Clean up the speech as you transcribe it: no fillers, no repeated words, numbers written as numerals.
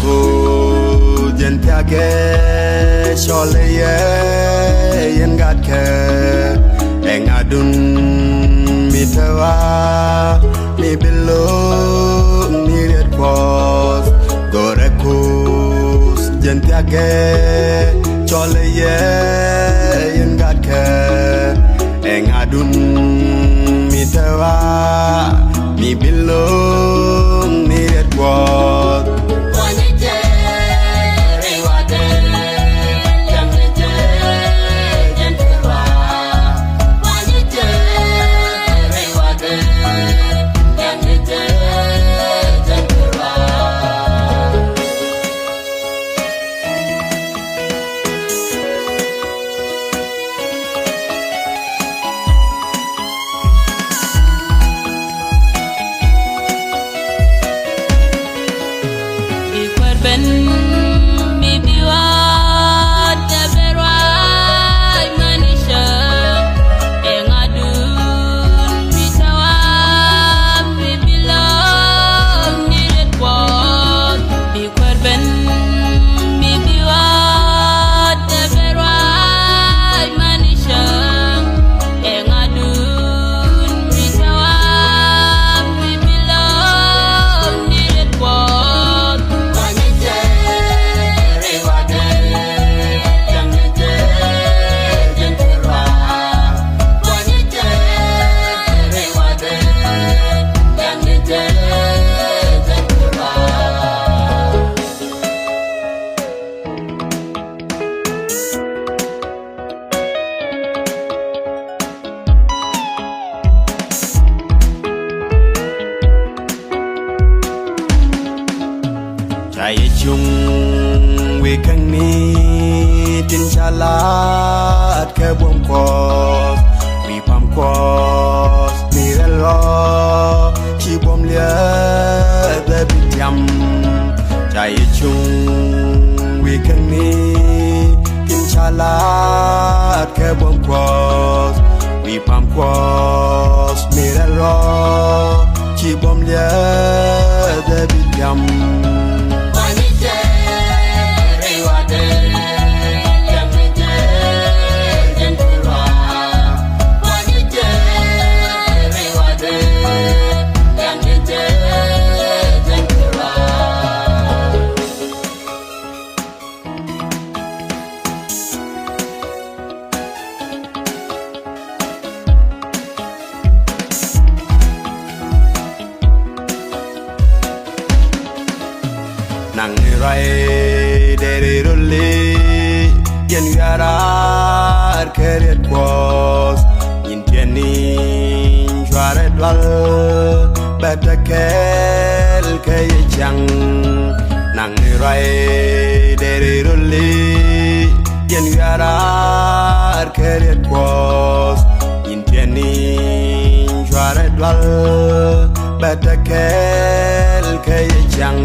Goraku Jentiage Sholeye Yengatke Engadun Mitawa Mi Bilum Ni Red Cross Goraku Jentiage Sholeye Yengatke Engadun Mitawa Mi Bilum Ni Red Cross Chai chung we kang ni tin chalat ke bom kos we pam kos ni lo chi bom lia de bityam Chai chung we kang ni tin chalat ke bom kos we pam kos ni lo chi bom lia de bityam Nang rai dere rulle yen yarar keret kos yin tieni chware dwal betakel kay chang Nang rai dere rulle yen yarar keret kos yin tieni chware dwal betakel kay chang